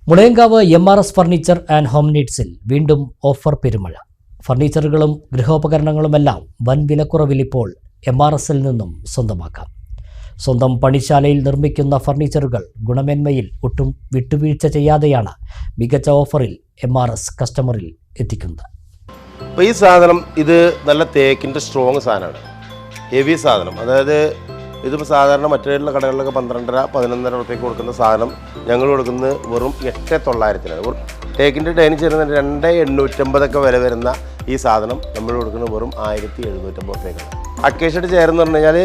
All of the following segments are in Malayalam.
Mulayankavu MRS furniture and home നീഡ്സിൽ വീണ്ടും ഓഫർ പെരുമഴ. ഫർണിച്ചറുകളും ഗൃഹോപകരണങ്ങളുമെല്ലാം വൻ വിലക്കുറവിൽ ഇപ്പോൾ MRSൽ നിന്നും സ്വന്തമാക്കാം. സ്വന്തം പണിശാലയിൽ നിർമ്മിക്കുന്ന ഫർണിച്ചറുകൾ ഗുണമേന്മയിൽ ഒട്ടും വിട്ടുവീഴ്ച ചെയ്യാതെയാണ് മികച്ച ഓഫറിൽ MRS കസ്റ്റമറിൽ എത്തിക്കുന്നത്. അപ്പോൾ ഈ സാധനം ഇത് നല്ല തേക്കിൻ്റെ സ്ട്രോങ് സാധനമാണ്, ഹെവി സാധനം. അതായത് ഇതിപ്പോൾ സാധാരണ മറ്റുള്ള കടകളിലൊക്കെ 12-11 ഉറുപ്പികയ്ക്ക് കൊടുക്കുന്ന സാധനം ഞങ്ങൾ കൊടുക്കുന്നത് വെറും 8,900. തേക്കിൻ്റെ ഡൈനിങ് ചേരുന്ന 2,850 വില വരുന്ന ഈ സാധനം നമ്മൾ കൊടുക്കുന്നത് വെറും 1,750 ഉറുപ്പികയ്ക്കാണ്. അക്കേഷ്യയുടെ ചെയർ എന്ന് പറഞ്ഞു കഴിഞ്ഞാൽ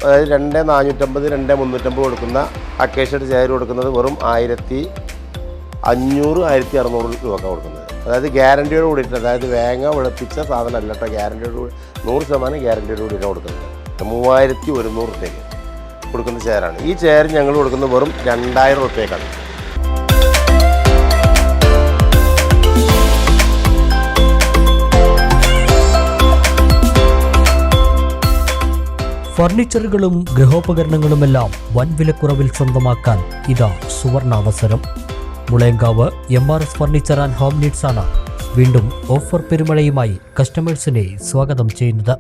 അതായത് 2,450, 2,350 കൊടുക്കുന്ന അക്കേഷ്യയുടെ ചെയർ കൊടുക്കുന്നത് വെറും 1,500, 1,600 രൂപ കൊടുക്കുന്നത്. അതായത് ഗ്യാരണ്ടിയോട് കൂടിയിട്ട്, അതായത് വേങ്ങ വെളുപ്പിച്ച സാധനം അല്ല കേട്ടോ, ഗ്യാരണ്ടിയോട് കൂടി 100% ഗ്യാരണ്ടിയോട് കൂടിയാണ് കൊടുക്കുന്നത്. 3,100 രൂപയ്ക്ക് കൊടുക്കുന്ന ചെയറാണ്. ഈ ചെയർ ഞങ്ങൾ കൊടുക്കുന്നത് വെറും 2,000 രൂപയ്ക്കാണ്. ഫർണിച്ചറുകളും ഗൃഹോപകരണങ്ങളുമെല്ലാം വൻ വിലക്കുറവിൽ സ്വന്തമാക്കാൻ ഇതാ സുവർണാവസരം. Mulayankavu MRS furniture and home needs ആണ് വീണ്ടും ഓഫർ പെരുമഴയുമായി കസ്റ്റമേഴ്സിനെ സ്വാഗതം ചെയ്യുന്നത്.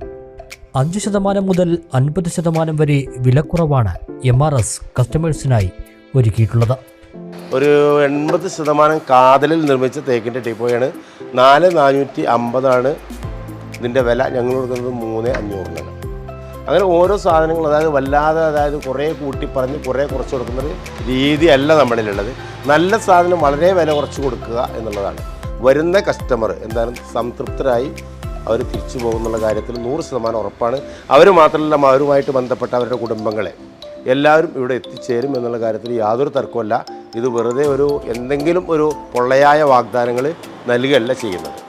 5% മുതൽ 50% വരെ വിലക്കുറവാണ് MRS കസ്റ്റമേഴ്സിനായി ഒരുക്കിയിട്ടുള്ളത്. ഒരു 80% കാതലിൽ നിർമ്മിച്ച തേക്കിൻ്റെ ടീപ്പോയാണ്. 4,450 ഇതിൻ്റെ വില. ഞങ്ങൾ കൊടുക്കുന്നത് 3,500. അങ്ങനെ ഓരോ സാധനങ്ങൾ അതായത് വല്ലാതെ, അതായത് കുറേ കൂട്ടി പറഞ്ഞ് കുറേ കുറച്ച് കൊടുക്കുന്നൊരു രീതിയല്ല നമ്മളിലുള്ളത്. നല്ല സാധനം വളരെ വില കുറച്ച് കൊടുക്കുക എന്നുള്ളതാണ്. വരുന്ന കസ്റ്റമർ എന്തായാലും സംതൃപ്തരായി അവർ തിരിച്ചു പോകുന്നുള്ള കാര്യത്തിൽ 100% ഉറപ്പാണ്. അവർ മാത്രമല്ല, അവരുമായിട്ട് ബന്ധപ്പെട്ട അവരുടെ കുടുംബങ്ങളെ എല്ലാവരും ഇവിടെ എത്തിച്ചേരും എന്നുള്ള കാര്യത്തിൽ യാതൊരു തർക്കമല്ല. ഇത് വെറുതെ എന്തെങ്കിലും ഒരു പൊള്ളയായ വാഗ്ദാനങ്ങൾ നൽകുകയല്ല ചെയ്യുന്നത്.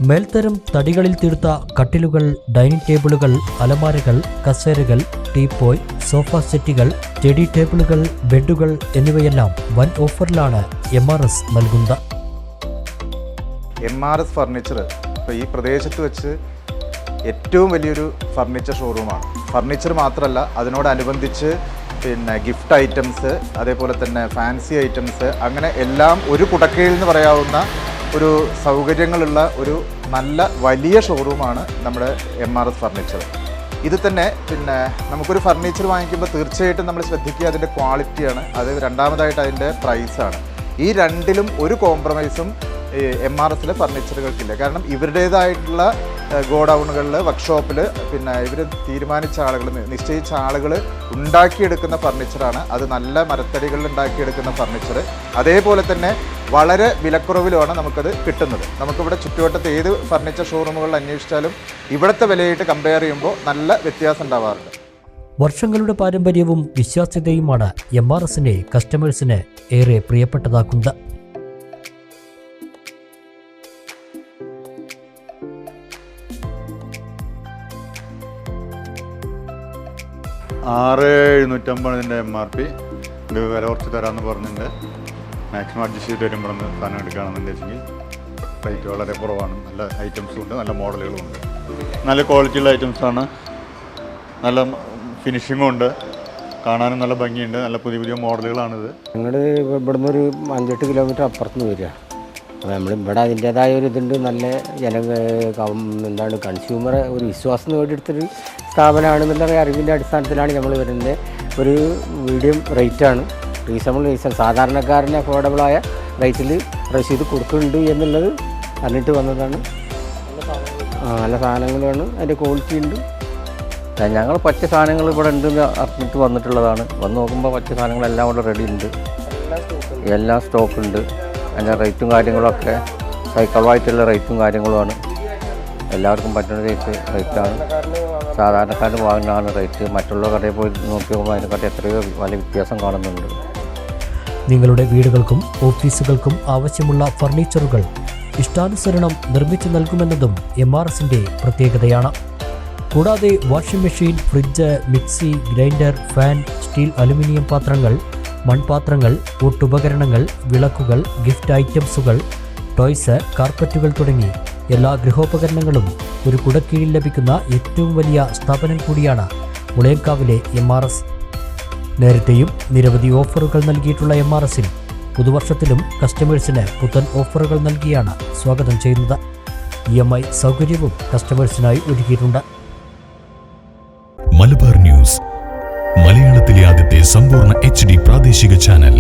മേൽത്തരം തടികളിൽ തീർത്ത കട്ടിലുകൾ, ഡൈനിങ് ടേബിളുകൾ, അലമാരകൾ, കസേരകൾ, ടീപ്പോയ്, സോഫ സെറ്റുകൾ, സ്റ്റഡി ടേബിളുകൾ, ബെഡുകൾ എന്നിവയെല്ലാം വൻ ഓഫറിലാണ് MRS നൽകുന്നത്. MRS ഫർണിച്ചർ ഇപ്പോൾ ഈ പ്രദേശത്ത് വെച്ച് ഏറ്റവും വലിയൊരു ഫർണിച്ചർ ഷോറൂമാണ്. ഫർണിച്ചർ മാത്രമല്ല, അതിനോടനുബന്ധിച്ച് ഗിഫ്റ്റ് ഐറ്റംസ്, അതേപോലെ തന്നെ ഫാൻസി ഐറ്റംസ്, അങ്ങനെ എല്ലാം ഒരു കുടക്കീഴിൽ എന്ന് പറയാവുന്ന ഒരു സൗകര്യങ്ങളുള്ള ഒരു നല്ല വലിയ ഷോറൂമാണ് നമ്മുടെ MRS ഫർണിച്ചർ. ഇത് തന്നെ നമുക്കൊരു ഫർണിച്ചർ വാങ്ങിക്കുമ്പോൾ തീർച്ചയായിട്ടും നമ്മൾ ശ്രദ്ധിക്കുക അതിൻ്റെ ക്വാളിറ്റിയാണ്. അത് രണ്ടാമതായിട്ട് അതിൻ്റെ പ്രൈസാണ്. ഈ രണ്ടിലും ഒരു കോംപ്രമൈസും MRSലെ ഫർണിച്ചറുകൾക്കില്ല. കാരണം ഇവരുടേതായിട്ടുള്ള ഗോഡൗണുകളിൽ, വർക്ക്ഷോപ്പിൽ ഇവർ തീരുമാനിച്ച ആളുകൾ, നിശ്ചയിച്ച ആളുകൾ ഉണ്ടാക്കിയെടുക്കുന്ന ഫർണിച്ചറാണ്. അത് നല്ല മരത്തടികളിൽ ഉണ്ടാക്കിയെടുക്കുന്ന ഫർണിച്ചർ. അതേപോലെ തന്നെ വളരെ വിലക്കുറവിലുമാണ് നമുക്കത് കിട്ടുന്നത്. നമുക്കിവിടെ ചുറ്റുവട്ടത്ത് ഏത് ഫർണിച്ചർ ഷോറൂമുകളിൽ അന്വേഷിച്ചാലും ഇവിടുത്തെ വിലയായിട്ട് കമ്പയർ ചെയ്യുമ്പോൾ നല്ല വ്യത്യാസം ഉണ്ടാവാറുണ്ട്. വർഷങ്ങളുടെ പാരമ്പര്യവും വിശ്വാസ്യതയുമാണ് MRSനെ കസ്റ്റമേഴ്സിന് ഏറെ പ്രിയപ്പെട്ടതാക്കുന്നത്. $6,750 MRP. ഇത് വില കുറച്ച് തരാമെന്ന് പറഞ്ഞിട്ടുണ്ട്. മാക്സിമം അഡ്ജസ്റ്റ് ചെയ്ത് വരുമ്പോൾ സാധനം എടുക്കുകയാണെന്നുണ്ടെങ്കിൽ റേറ്റ് വളരെ കുറവാണ്. നല്ല ഐറ്റംസും ഉണ്ട്, നല്ല മോഡലുകളും ഉണ്ട്, നല്ല ക്വാളിറ്റിയുള്ള ഐറ്റംസാണ്, നല്ല ഫിനിഷിങ്ങും ഉണ്ട്, കാണാനും നല്ല ഭംഗിയുണ്ട്, നല്ല പുതിയ പുതിയ മോഡലുകളാണിത്. ഞങ്ങൾ ഇവിടുന്ന് ഒരു 5-8 കിലോമീറ്റർ അപ്പുറത്ത് വരിക. അപ്പോൾ നമ്മൾ ഇവിടെ അതിൻ്റേതായ ഒരു ഇതുണ്ട്. നല്ല കൺസ്യൂമറെ ഒരു വിശ്വാസം നേടിയെടുത്തൊരു സ്ഥാപനമാണെന്നുള്ള അറിവിൻ്റെ അടിസ്ഥാനത്തിലാണ് നമ്മൾ വരുന്നത്. ഒരു മീഡിയം റേറ്റാണ്, റീസണബിൾ സാധാരണക്കാരന് അഫോർഡബിളായ റേറ്റിൽ റസീത് കൊടുക്കുന്നുണ്ട് എന്നുള്ളത് അറിഞ്ഞിട്ട് വന്നതാണ്. നല്ല സാധനങ്ങളാണ്, അതിൻ്റെ ക്വാളിറ്റി ഉണ്ട്. ഞങ്ങൾ പറ്റിയ സാധനങ്ങൾ ഇവിടെ ഉണ്ട് അറിഞ്ഞിട്ട് വന്നിട്ടുള്ളതാണ്. വന്ന് നോക്കുമ്പോൾ പറ്റിയ സാധനങ്ങളെല്ലാം ഇവിടെ റെഡി ഉണ്ട്, എല്ലാം സ്റ്റോക്ക് ഉണ്ട്. അതിൻ്റെ റേറ്റും കാര്യങ്ങളൊക്കെ സൈക്കിളായിട്ടുള്ള റേറ്റും കാര്യങ്ങളുമാണ്. എല്ലാവർക്കും പറ്റുന്ന റേറ്റാണ്. സാധാരണക്കാരന് വാങ്ങുന്നതാണ് റേറ്റ്. മറ്റുള്ള കടയിൽ പോയി നോക്കിയപ്പോൾ അതിനെക്കാട്ടി എത്രയോ വലിയ വ്യത്യാസം കാണുന്നുണ്ട്. നിങ്ങളുടെ വീടുകൾക്കും ഓഫീസുകൾക്കും ആവശ്യമുള്ള ഫർണിച്ചറുകൾ ഇഷ്ടാനുസരണം നിർമ്മിച്ചു നൽകുമെന്നതും MRSന്റെ പ്രത്യേകതയാണ്. കൂടാതെ washing machine, fridge, mixie, grinder, fan, steel, aluminium പാത്രങ്ങൾ, മൺപാത്രങ്ങൾ, ഊട്ടുപകരണങ്ങൾ, വിളക്കുകൾ, ഗിഫ്റ്റ് ഐറ്റംസുകൾ, ടോയ്സ്, കാർപ്പറ്റുകൾ തുടങ്ങി എല്ലാ ഗൃഹോപകരണങ്ങളും ഒരു കുടക്കീഴിൽ ലഭിക്കുന്ന ഏറ്റവും വലിയ സ്ഥാപനം കൂടിയാണ് മുളയങ്കാവിലെ MRS. നേരത്തെയും നിരവധി ഓഫറുകൾ നൽകിയിട്ടുള്ള MRSൽ പുതുവർഷത്തിലും കസ്റ്റമേഴ്സിന് പുത്തൻ ഓഫറുകൾ നൽകിയാണ് സ്വാഗതം ചെയ്യുന്നത്. EMI സൗകര്യവും കസ്റ്റമേഴ്സിനായി ഒരുക്കിയിട്ടുണ്ട്. മലബാർ ന്യൂസ്, മലയാളത്തിലെ ആദ്യത്തെ സമ്പൂർണ്ണ HD പ്രാദേശിക ചാനൽ.